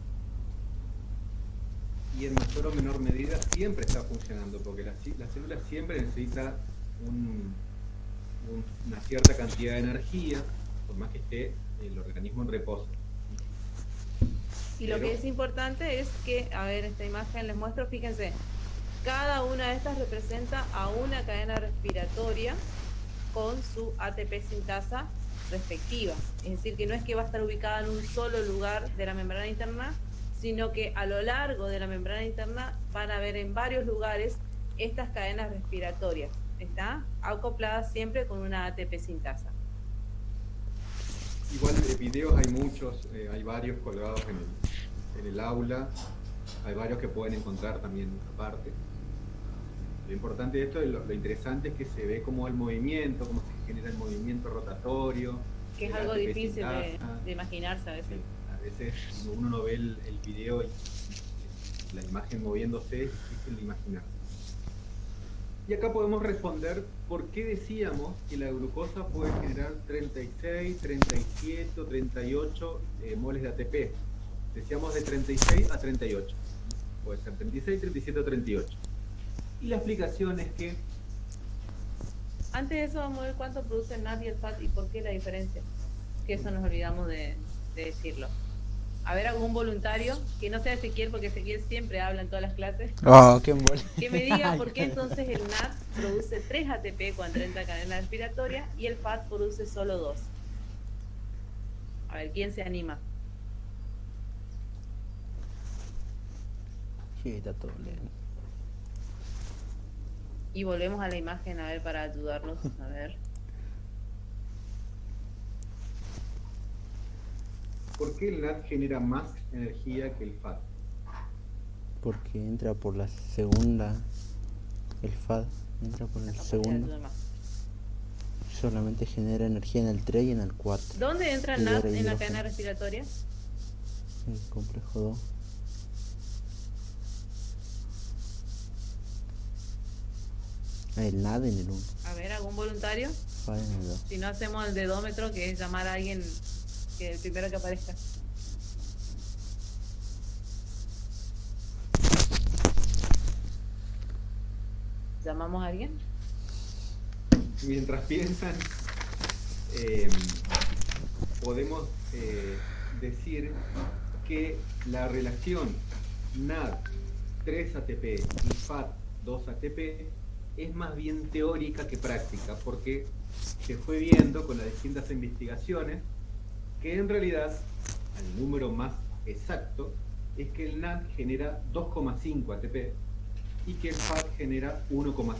Speaker 3: Y en mayor o menor medida siempre está funcionando, porque la célula siempre necesita una cierta cantidad de energía, por más que esté el organismo en reposo.
Speaker 1: Y lo que es importante es que, a ver, esta imagen les muestro, fíjense, cada una de estas representa a una cadena respiratoria con su ATP sintasa respectiva. Es decir, que no es que va a estar ubicada en un solo lugar de la membrana interna, sino que a lo largo de la membrana interna van a haber en varios lugares estas cadenas respiratorias. Está acoplada siempre con una ATP sintasa.
Speaker 3: Igual de videos hay muchos, hay varios colgados en el aula, hay varios que pueden encontrar también aparte. Lo importante de esto, lo interesante es que se ve como el movimiento, cómo se genera el movimiento rotatorio.
Speaker 1: Que es algo difícil de imaginarse a veces.
Speaker 3: Sí, a veces uno no ve el video y la imagen moviéndose, es difícil de imaginar. Y acá podemos responder por qué decíamos que la glucosa puede generar 36, 37 o 38 moles de ATP. Decíamos de 36 a 38. Puede ser 36, 37 o 38. Y la explicación es que...
Speaker 1: Antes de eso vamos a ver cuánto produce el NAD y el FAT y por qué la diferencia. Que eso nos olvidamos de decirlo. A ver, algún voluntario, que no sea Ezequiel, porque Ezequiel siempre habla en todas las clases.
Speaker 2: Oh, qué embole.
Speaker 1: Que me diga por qué entonces el NAD produce 3 ATP cuando entra en cadena respiratoria y el FAT produce solo 2. A ver, ¿quién se anima?
Speaker 2: Sí, está todo lento.
Speaker 1: Y volvemos a la imagen, a ver, para ayudarnos, a ver.
Speaker 3: ¿Por qué el NAT genera más energía que el FAT?
Speaker 2: Porque entra por la segunda. El FAD entra por el
Speaker 1: Capaz que
Speaker 2: segundo.
Speaker 1: ayuda más.
Speaker 2: Solamente genera energía en el 3 y en el 4.
Speaker 1: ¿Dónde entra el
Speaker 2: Libera
Speaker 1: NAT en la
Speaker 2: hidrógeno.
Speaker 1: cadena respiratoria?
Speaker 2: El complejo 2. El NAD en el 1.
Speaker 1: A ver, ¿algún voluntario?
Speaker 2: FAD en el 2.
Speaker 1: Si no hacemos el dedómetro, que es llamar a alguien que el primero que aparezca. ¿Llamamos a alguien?
Speaker 3: Mientras piensan, podemos decir que la relación NAD 3 ATP y FAT 2 ATP es más bien teórica que práctica, porque se fue viendo con las distintas investigaciones que en realidad el número más exacto es que el NAD genera 2,5 ATP y que el FAT genera 1,5.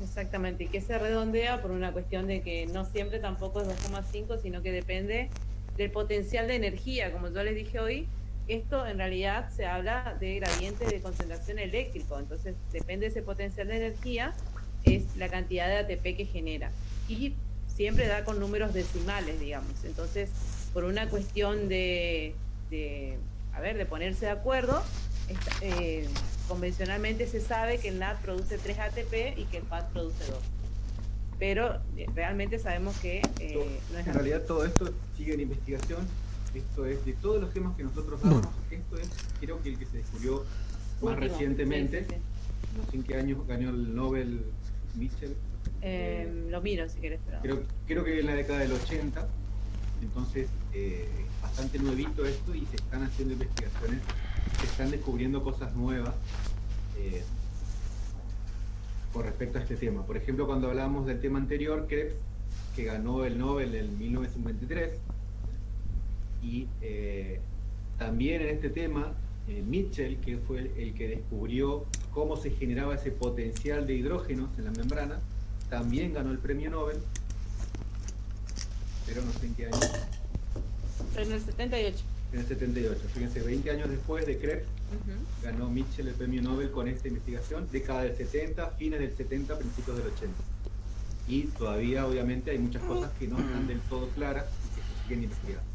Speaker 1: Exactamente, y que se redondea por una cuestión de que no siempre tampoco es 2,5, sino que depende del potencial de energía. Como yo les dije hoy, esto en realidad se habla de gradiente de concentración eléctrico, entonces depende de ese potencial de energía, es la cantidad de ATP que genera. Y siempre da con números decimales, digamos. Entonces, por una cuestión de ponerse de acuerdo, convencionalmente se sabe que el NAD produce 3 ATP y que el FAT produce 2. Pero realmente sabemos que no es
Speaker 3: en
Speaker 1: así.
Speaker 3: realidad todo esto sigue en investigación. Esto es de todos los temas que nosotros damos. Esto es, creo que el que se descubrió más
Speaker 1: Último.
Speaker 3: recientemente.
Speaker 1: Sí, sí,
Speaker 3: No sé en qué año ganó el Nobel Mitchell.
Speaker 1: sí. Lo miro si querés. Pero...
Speaker 3: Creo que en la década del 80. Entonces, bastante nuevito esto y se están haciendo investigaciones, se están descubriendo cosas nuevas con respecto a este tema. Por ejemplo, cuando hablábamos del tema anterior, Krebs, que ganó el Nobel en 1953, y también en este tema, Mitchell, que fue el que descubrió cómo se generaba ese potencial de hidrógenos en la membrana, también ganó el premio Nobel, pero no sé en qué año.
Speaker 1: En el 78.
Speaker 3: En el 78. Fíjense, 20 años después de Krebs, ganó Mitchell el premio Nobel con esta investigación, década del 70, fines del 70, principios del 80. Y todavía, obviamente, hay muchas cosas que no están del todo claras y que se siguen investigando.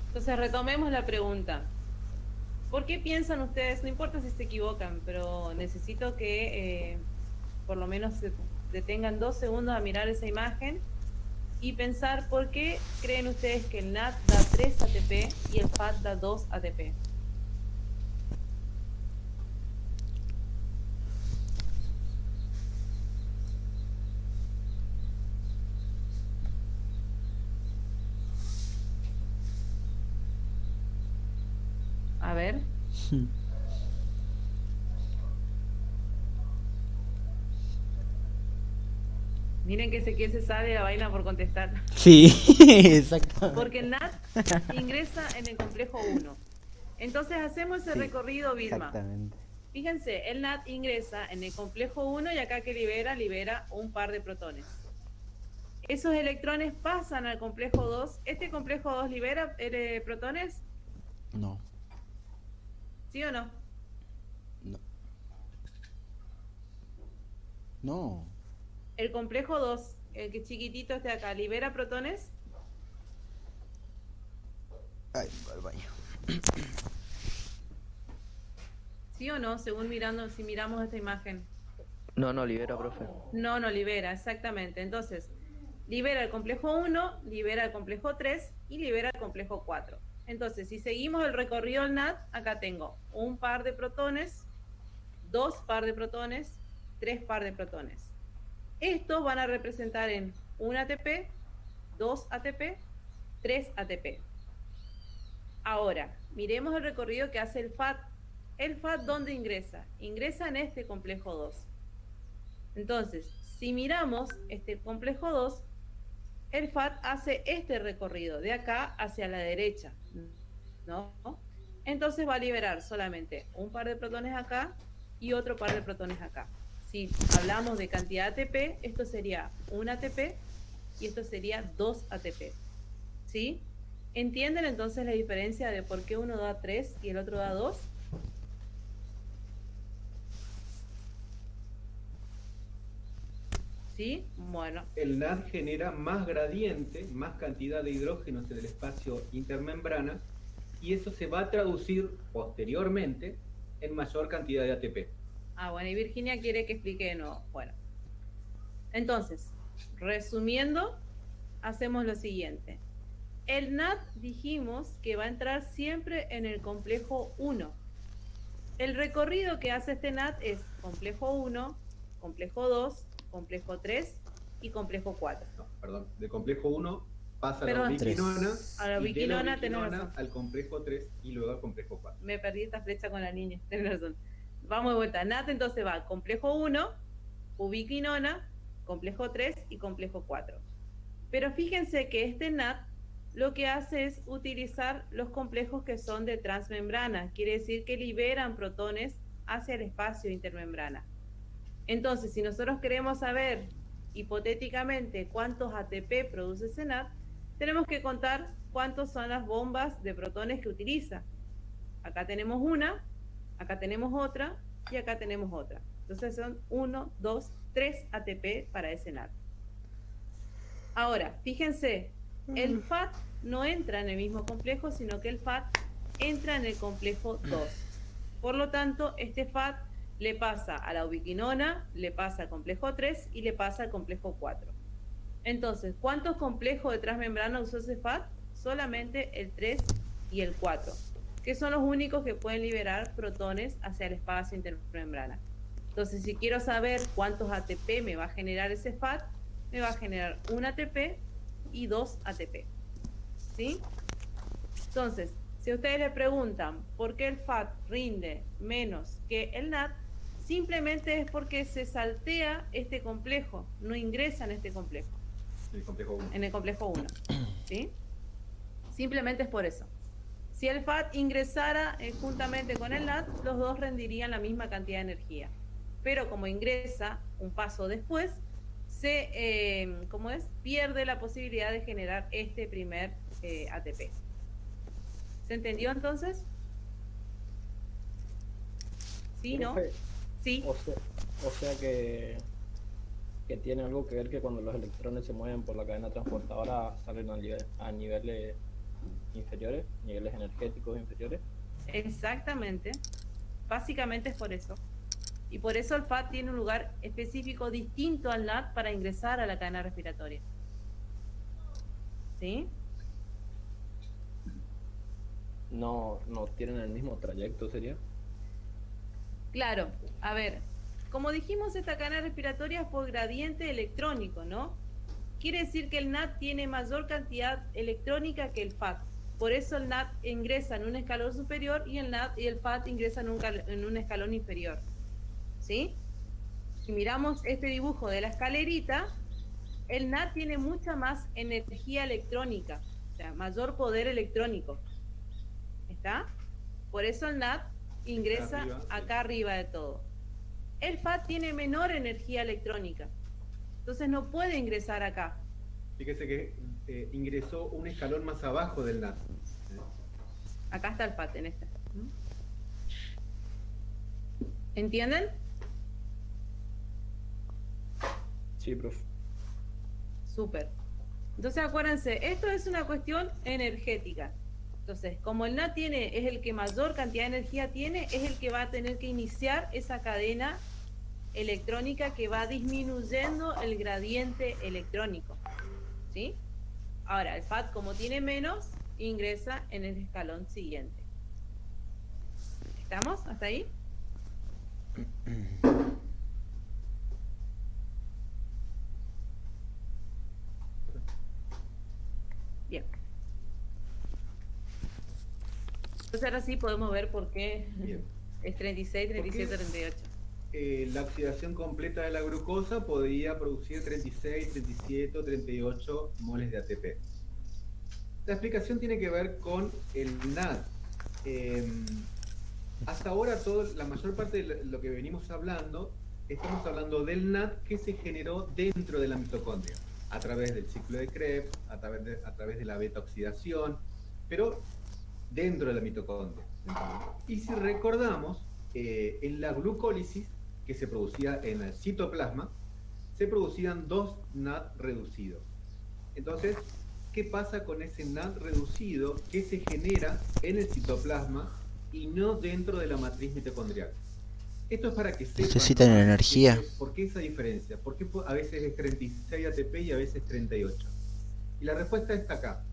Speaker 1: Entonces retomemos la pregunta. ¿Por qué piensan ustedes, no importa si se equivocan, pero necesito que por lo menos se detengan 2 segundos a mirar esa imagen y pensar por qué creen ustedes que el NAD da 3 ATP y el FAT da 2 ATP? A ver. Miren que Ezequiel se sale la vaina por contestar.
Speaker 2: Sí, exacto.
Speaker 1: Porque el NAD ingresa en el complejo 1. Entonces hacemos ese recorrido, Vilma.
Speaker 2: Exactamente.
Speaker 1: Fíjense, el NAD ingresa en el complejo 1 y acá que libera un par de protones. Esos electrones pasan al complejo 2. ¿Este complejo 2 libera protones?
Speaker 2: No,
Speaker 1: ¿Sí o no?
Speaker 2: no. No.
Speaker 1: El complejo 2, el que chiquitito este de acá, ¿libera protones?
Speaker 2: Ay, va al baño.
Speaker 1: ¿Sí o no? Según si miramos esta imagen.
Speaker 4: No, no libera, profe.
Speaker 1: No libera, exactamente. Entonces, libera el complejo 1, libera el complejo 3 y libera el complejo 4. Entonces, si seguimos el recorrido del NAD, acá tengo un par de protones, 2 par de protones, 3 par de protones. Estos van a representar en 1 ATP, 2 ATP, 3 ATP. Ahora, miremos el recorrido que hace el FAT. ¿El FAT dónde ingresa? Ingresa en este complejo 2. Entonces, si miramos este complejo 2, el FAT hace este recorrido, de acá hacia la derecha, ¿no? entonces va a liberar solamente un par de protones acá y otro par de protones acá. Si hablamos de cantidad de ATP, esto sería un ATP y esto sería 2 ATP. ¿Sí? ¿Entienden entonces la diferencia de por qué uno da 3 y el otro da 2? ¿Sí? Bueno.
Speaker 3: El NAD genera más gradiente, más cantidad de hidrógenos en el espacio intermembrana, y eso se va a traducir posteriormente en mayor cantidad de ATP.
Speaker 1: Ah, bueno, y Virginia quiere que explique de nuevo. Bueno. Entonces, resumiendo, hacemos lo siguiente. El NAD dijimos que va a entrar siempre en el complejo 1. El recorrido que hace este NAD es complejo 1, complejo 2, complejo 3 y complejo 4.
Speaker 3: No, perdón, de complejo 1 pasa
Speaker 1: Perdón,
Speaker 3: a la ubiquinona,
Speaker 1: a la
Speaker 3: y de
Speaker 1: ubiquinona,
Speaker 3: la
Speaker 1: tenés
Speaker 3: ubiquinona
Speaker 1: razón.
Speaker 3: al complejo 3 y luego al complejo 4.
Speaker 1: Me perdí esta flecha con la niña, tenés razón. Vamos de vuelta. NAD entonces va complejo 1, ubiquinona, complejo 3 y complejo 4. Pero fíjense que este NAD lo que hace es utilizar los complejos que son de transmembrana, quiere decir que liberan protones hacia el espacio intermembrana. Entonces, si nosotros queremos saber hipotéticamente cuántos ATP produce ese NAD, tenemos que contar cuántos son las bombas de protones que utiliza. Acá tenemos una, acá tenemos otra y acá tenemos otra. Entonces son 1, 2, 3 ATP para ese NAD. Ahora, fíjense, el FAT no entra en el mismo complejo, sino que el FAT entra en el complejo 2. Por lo tanto, este FAT le pasa a la ubiquinona, le pasa al complejo 3 y le pasa al complejo 4. Entonces, ¿cuántos complejos de transmembrana usó ese FAT? Solamente el 3 y el 4, que son los únicos que pueden liberar protones hacia el espacio intermembrana. Entonces, si quiero saber cuántos ATP me va a generar ese FAT, me va a generar un ATP y 2 ATP. ¿Sí? Entonces, si ustedes le preguntan por qué el FAT rinde menos que el NAD, simplemente es porque se saltea este complejo, no ingresa en este complejo.
Speaker 3: El complejo 1.
Speaker 1: En el complejo 1. ¿Sí? Simplemente es por eso. Si el FAT ingresara juntamente con el NAD, los dos rendirían la misma cantidad de energía. Pero como ingresa un paso después, pierde la posibilidad de generar este primer ATP. ¿Se entendió entonces? ¿Sí, no?
Speaker 4: Profe,
Speaker 1: Sí.
Speaker 4: o sea que tiene algo que ver que cuando los electrones se mueven por la cadena transportadora salen a niveles inferiores, niveles energéticos inferiores.
Speaker 1: Exactamente. Básicamente es por eso. Y por eso el FAT tiene un lugar específico distinto al NAD para ingresar a la cadena respiratoria. ¿Sí?
Speaker 4: No tienen el mismo trayecto, ¿sería?
Speaker 1: Claro. A ver, como dijimos, esta cadena respiratoria es por gradiente electrónico, ¿no? Quiere decir que el NAD tiene mayor cantidad electrónica que el FAT. Por eso el NAD ingresa en un escalón superior y el FAT ingresa en un escalón inferior. ¿Sí? Si miramos este dibujo de la escalerita, el NAD tiene mucha más energía electrónica, o sea, mayor poder electrónico. ¿Está? Por eso el NAD ingresa acá arriba de todo. El FAT tiene menor energía electrónica, entonces no puede ingresar acá.
Speaker 3: Fíjese que ingresó un escalón más abajo del NAD.
Speaker 1: Acá está el FAT en esta. ¿Entienden?
Speaker 4: Sí, profe.
Speaker 1: Súper. Entonces acuérdense, esto es una cuestión energética. Entonces, como el NAD es el que mayor cantidad de energía tiene, es el que va a tener que iniciar esa cadena electrónica que va disminuyendo el gradiente electrónico. ¿Sí? Ahora, el FAT, como tiene menos, ingresa en el escalón siguiente. ¿Estamos? ¿Hasta ahí? Bien. Entonces ahora sí podemos ver por qué
Speaker 3: Bien.
Speaker 1: es 36, 37, 38.
Speaker 3: La oxidación completa de la glucosa podría producir 36, 37 o 38 moles de ATP. La explicación tiene que ver con el NAD. Eh, Hasta ahora la mayor parte de lo que venimos hablando, estamos hablando del NAD que se generó dentro de la mitocondria, a través del ciclo de Krebs, a través de la beta oxidación, pero dentro de la mitocondria. Y si recordamos, en la glucólisis que se producía en el citoplasma, se producían 2 NAD reducidos. Entonces, ¿qué pasa con ese NAD reducido que se genera en el citoplasma y no dentro de la matriz mitocondrial? Esto es para que sepan.
Speaker 2: Necesitan energía.
Speaker 3: ¿Por qué esa diferencia? ¿Por qué a veces es 36 ATP y a veces 38? Y la respuesta está acá.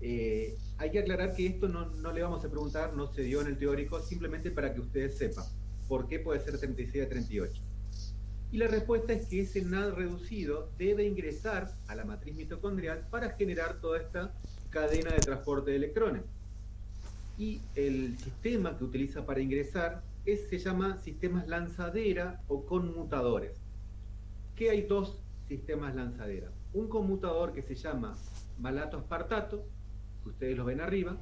Speaker 3: Hay que aclarar que esto no le vamos a preguntar, no se dio en el teórico, simplemente para que ustedes sepan por qué puede ser 36 a 38. Y la respuesta es que ese NAD reducido debe ingresar a la matriz mitocondrial para generar toda esta cadena de transporte de electrones. Y el sistema que utiliza para ingresar se llama sistemas lanzadera o conmutadores. Que hay 2 sistemas lanzadera. Un conmutador que se llama malato-aspartato, que ustedes lo ven arriba,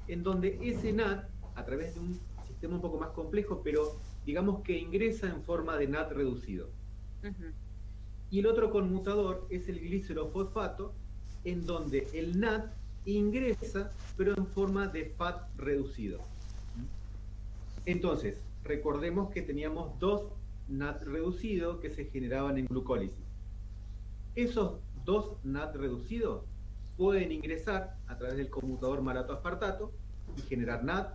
Speaker 3: en donde ese NAD, a través de un sistema un poco más complejo, pero digamos que ingresa en forma de NAD reducido. Y el otro conmutador es el glicerofosfato, en donde el NAD ingresa, pero en forma de FAT reducido. Entonces, recordemos que teníamos 2 NAD reducidos que se generaban en glucólisis. Esos 2 NAD reducidos pueden ingresar a través del conmutador malato-aspartato y generar NAD.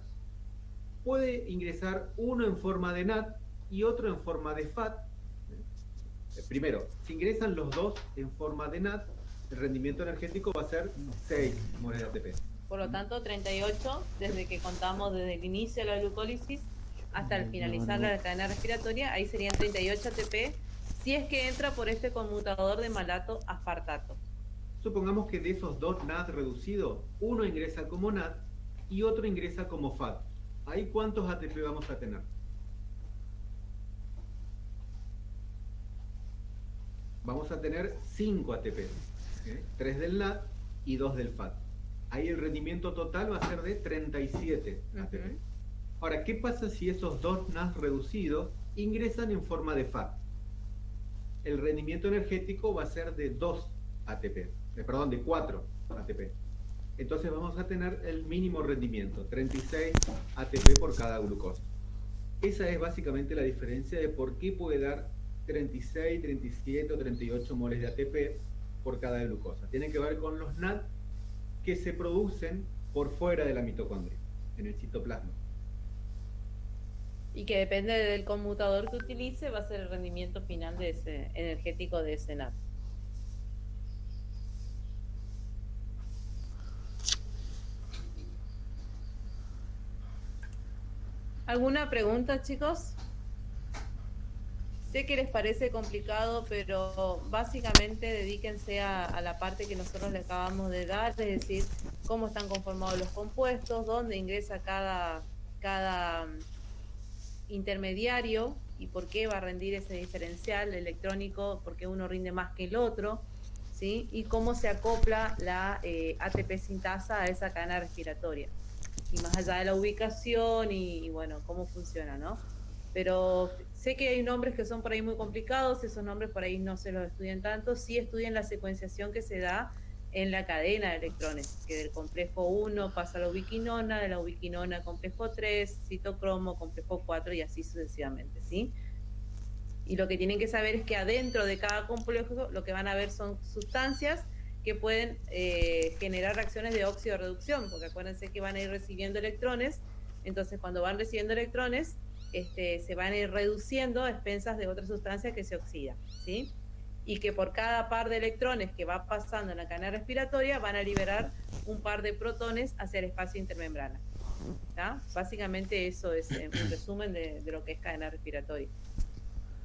Speaker 3: Puede ingresar uno en forma de NAD y otro en forma de FAT. Primero, si ingresan los 2 en forma de NAD, el rendimiento energético va a ser 6 moles de ATP.
Speaker 1: Por lo tanto, 38, desde que contamos desde el inicio de la glucólisis hasta el finalizar la cadena respiratoria, ahí serían 38 ATP, si es que entra por este conmutador de malato-aspartato.
Speaker 3: Supongamos que de esos 2 NAD reducidos, uno ingresa como NAD y otro ingresa como FAT. ¿Ahí cuántos ATP vamos a tener? Vamos a tener 5 ATP, 3 del NAD y 2 del FAT. Ahí el rendimiento total va a ser de 37 ATP. Ahora, ¿qué pasa si esos 2 NAD reducidos ingresan en forma de FAT? El rendimiento energético va a ser de 2 ATP, perdón, de 4 ATP. Entonces vamos a tener el mínimo rendimiento, 36 ATP por cada glucosa. Esa es básicamente la diferencia de por qué puede dar 36, 37 o 38 moles de ATP por cada glucosa. Tiene que ver con los NAD que se producen por fuera de la mitocondria, en el citoplasma.
Speaker 1: Y que depende del conmutador que utilice, va a ser el rendimiento final de ese energético de ese NAD. ¿Alguna pregunta, chicos? Sé que les parece complicado, pero básicamente dedíquense a la parte que nosotros le acabamos de dar, es decir, cómo están conformados los compuestos, dónde ingresa cada intermediario y por qué va a rendir ese diferencial electrónico, por qué uno rinde más que el otro, ¿sí? Y cómo se acopla la ATP sintasa a esa cadena respiratoria. Y más allá de la ubicación y bueno, cómo funciona, ¿no? Pero sé que hay nombres que son por ahí muy complicados, esos nombres por ahí no se los estudian tanto, sí estudian la secuenciación que se da en la cadena de electrones, que del complejo 1 pasa a la ubiquinona, de la ubiquinona complejo 3, citocromo, complejo 4 y así sucesivamente, ¿sí? Y lo que tienen que saber es que adentro de cada complejo lo que van a ver son sustancias que pueden generar reacciones de óxido-reducción, porque acuérdense que van a ir recibiendo electrones, entonces cuando van recibiendo electrones, se van a ir reduciendo a expensas de otra sustancia que se oxida, ¿sí? Y que por cada par de electrones que va pasando en la cadena respiratoria van a liberar un par de protones hacia el espacio intermembrana, ¿tá? Básicamente eso es un resumen de lo que es cadena respiratoria.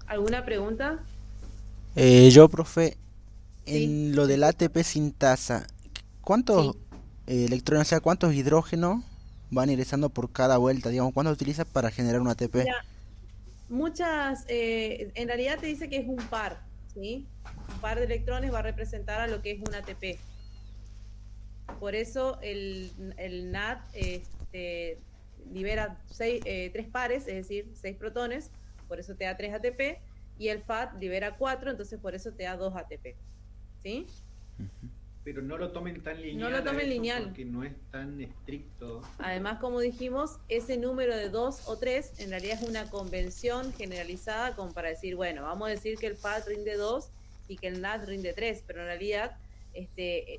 Speaker 1: ¿Alguna pregunta?
Speaker 2: Yo, profe,
Speaker 1: Sí.
Speaker 2: en lo del ATP sintasa, ¿cuántos electrones, o sea, cuántos hidrógenos van ingresando por cada vuelta? Digamos, ¿cuánto utiliza para generar un ATP?
Speaker 1: Mira, muchas, en realidad te dice que es un par, ¿sí? Un par de electrones va a representar a lo que es un ATP. Por eso el NAD libera 3 pares, es decir, 6 protones, por eso te da 3 ATP, y el FAT libera 4, entonces por eso te da 2 ATP. ¿Sí?
Speaker 3: Pero no lo tomen tan lineal.
Speaker 1: No lo tomen lineal.
Speaker 3: Porque no es tan estricto.
Speaker 1: Además, como dijimos, ese número de 2 o 3 en realidad es una convención generalizada como para decir, bueno, vamos a decir que el FAT rinde 2 y que el NAT rinde 3, pero en realidad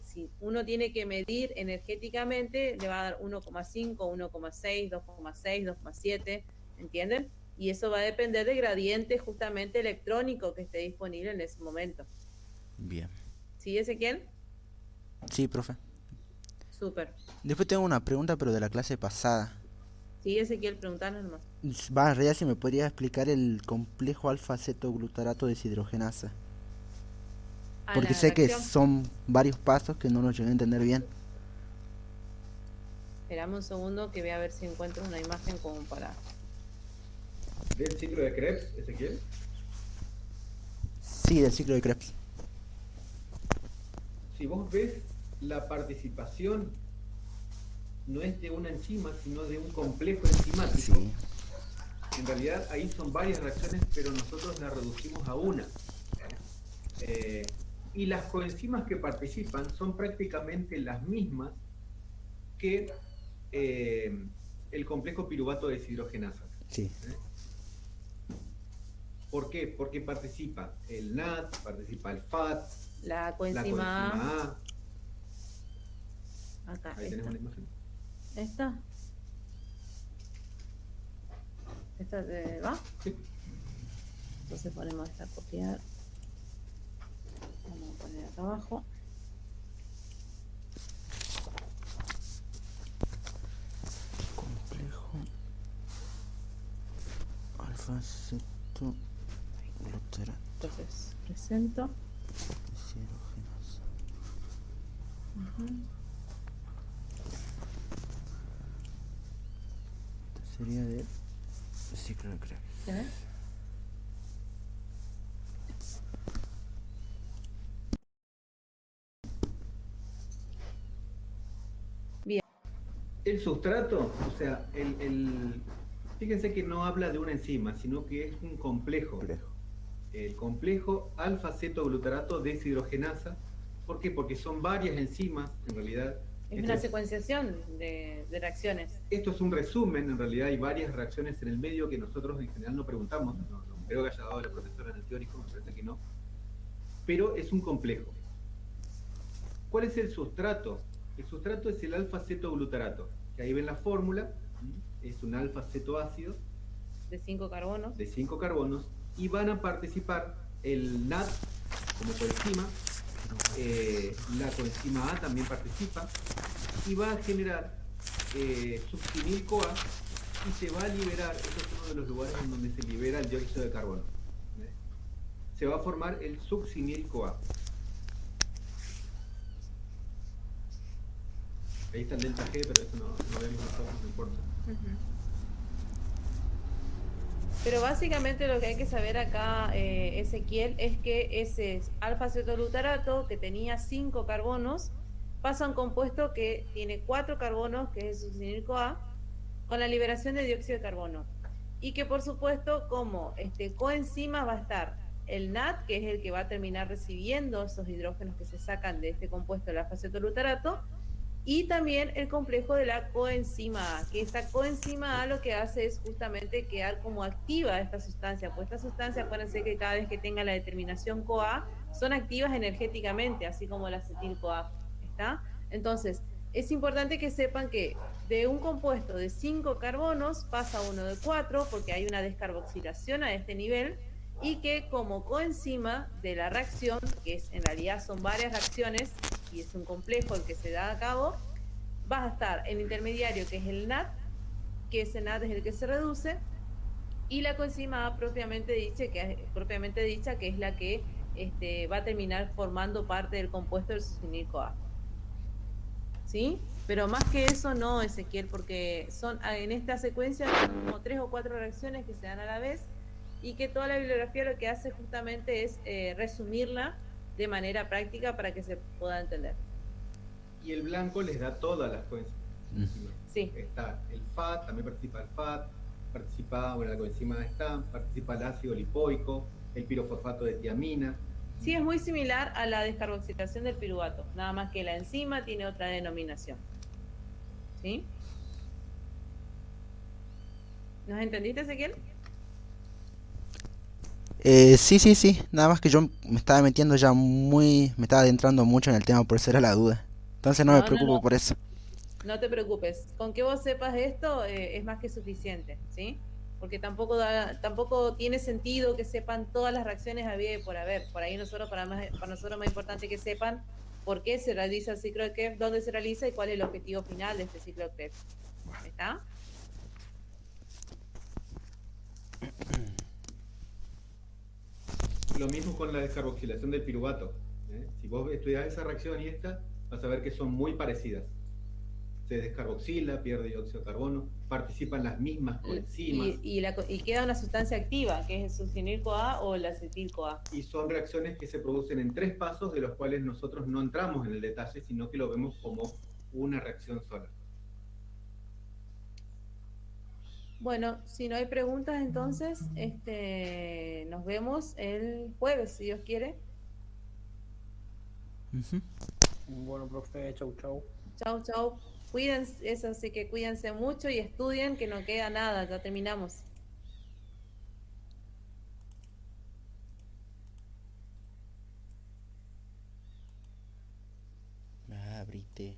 Speaker 1: si uno tiene que medir energéticamente, le va a dar 1,5, 1,6, 2,6, 2,7, ¿entienden? Y eso va a depender del gradiente justamente electrónico que esté disponible en ese momento.
Speaker 2: Bien.
Speaker 1: ¿Sí, Ezequiel?
Speaker 2: Sí, profe.
Speaker 1: Súper.
Speaker 2: Después tengo una pregunta, pero de la clase pasada.
Speaker 1: Sí, Ezequiel, preguntanos nomás.
Speaker 2: Va, en realidad, si me podría explicar el complejo alfa-cetoglutarato deshidrogenasa. Porque sé que son varios pasos que no los llegué a entender bien.
Speaker 1: Esperame un segundo que voy a ver si encuentro una imagen como para...
Speaker 3: ¿Del ciclo de Krebs, Ezequiel?
Speaker 2: Sí, del ciclo de Krebs.
Speaker 3: Si vos ves, la participación no es de una enzima, sino de un complejo enzimático.
Speaker 2: Sí.
Speaker 3: En realidad ahí son varias reacciones, pero nosotros la reducimos a una. Y las coenzimas que participan son prácticamente las mismas que el complejo piruvato deshidrogenasa.
Speaker 2: Sí.
Speaker 3: ¿Por qué? Porque participa el NAT, participa el FAT,
Speaker 1: la
Speaker 3: la
Speaker 1: coenzima A.
Speaker 3: coenzima A.
Speaker 1: Acá,
Speaker 3: Ahí tenemos la imagen.
Speaker 1: ¿Esta? ¿Esta te va?
Speaker 3: Sí.
Speaker 1: Entonces ponemos esta a copiar. Vamos a poner acá abajo.
Speaker 2: Complejo alfa-cetoglutarato
Speaker 1: Entonces presento.
Speaker 2: deshidrogenasa. Esta sería del ciclo de Krebs.
Speaker 1: ¿Sí ves?
Speaker 3: El sustrato, o sea, fíjense que no habla de una enzima, sino que es un complejo. El complejo alfa-cetoglutarato deshidrogenasa. ¿Por qué? Porque son varias enzimas, en realidad.
Speaker 1: Es una secuenciación de reacciones.
Speaker 3: Esto es un resumen, en realidad hay varias reacciones en el medio que nosotros en general no preguntamos. No creo que haya dado la profesora en el teórico, me parece que no. Pero es un complejo. ¿Cuál es el sustrato? El sustrato es el alfa-cetoglutarato, que ahí ven la fórmula, es un alfa-cetoácido
Speaker 1: De 5 carbonos.
Speaker 3: de 5 carbonos, y van a participar el NAT como coenzima, la coenzima A también participa, y va a generar succinil-CoA, y se va a liberar, este es uno de los lugares en donde se libera el dióxido de carbono. Se va a formar el succinil-CoA. Ahí está el delta G, pero eso no vemos nosotros, no importa.
Speaker 1: Pero básicamente lo que hay que saber acá, Ezequiel, es que ese alfa-cetoglutarato que tenía 5 carbonos pasa a un compuesto que tiene 4 carbonos, que es el succinil-CoA, con la liberación de dióxido de carbono. Y que por supuesto como coenzima va a estar el NAT, que es el que va a terminar recibiendo esos hidrógenos que se sacan de este compuesto del alfa-cetoglutarato, y también el complejo de la coenzima A, que esta coenzima A lo que hace es justamente quedar como activa esta sustancia, pues esta sustancia, acuérdense que cada vez que tenga la determinación CoA, son activas energéticamente, así como la acetil-CoA, ¿está? Entonces, es importante que sepan que de un compuesto de 5 carbonos pasa a uno de 4, porque hay una descarboxilación a este nivel, y que como coenzima de la reacción, que es, en realidad son varias reacciones, y es un complejo el que se da a cabo, va a estar el intermediario, que es el NAT, que ese NAT es el que se reduce, y la coenzima A propiamente dicha, que es la que va a terminar formando parte del compuesto del succinil-CoA. ¿Sí? Pero más que eso no, Ezequiel, porque en esta secuencia son como 3 o 4 reacciones que se dan a la vez, y que toda la bibliografía lo que hace justamente es resumirla de manera práctica para que se pueda entender.
Speaker 3: Y el blanco les da todas las coenzimas.
Speaker 1: Sí.
Speaker 3: Está el FAT, también participa el FAT, participa, bueno, la coenzima está, participa el ácido lipoico, el pirofosfato de tiamina.
Speaker 1: Sí, es muy similar a la descarboxilación del piruvato, nada más que la enzima tiene otra denominación. ¿Sí? ¿Nos entendiste, Ezequiel?
Speaker 2: Sí, nada más que yo me estaba metiendo ya me estaba adentrando mucho en el tema, por eso era la duda. Entonces no me preocupo por eso.
Speaker 1: No te preocupes, con que vos sepas esto es más que suficiente, ¿sí? Porque tampoco tiene sentido que sepan todas las reacciones había y por haber. Por ahí para nosotros es más importante que sepan por qué se realiza el ciclo de Krebs, dónde se realiza y cuál es el objetivo final de este ciclo de Krebs. ¿Está?
Speaker 3: Lo mismo con la descarboxilación del piruvato. Si vos estudias esa reacción y esta, vas a ver que son muy parecidas. Se descarboxila, pierde dióxido de carbono, participan las mismas coenzimas.
Speaker 1: Y queda una sustancia activa, que es el succinil-CoA o el acetil-CoA.
Speaker 3: Y son reacciones que se producen en 3 pasos, de los cuales nosotros no entramos en el detalle, sino que lo vemos como una reacción sola.
Speaker 1: Bueno, si no hay preguntas, entonces nos vemos el jueves, si Dios quiere.
Speaker 4: Bueno, profe, chau.
Speaker 1: Chau. Cuídense, eso sí que cuídense mucho y estudien, que no queda nada, ya terminamos.
Speaker 2: Abrite.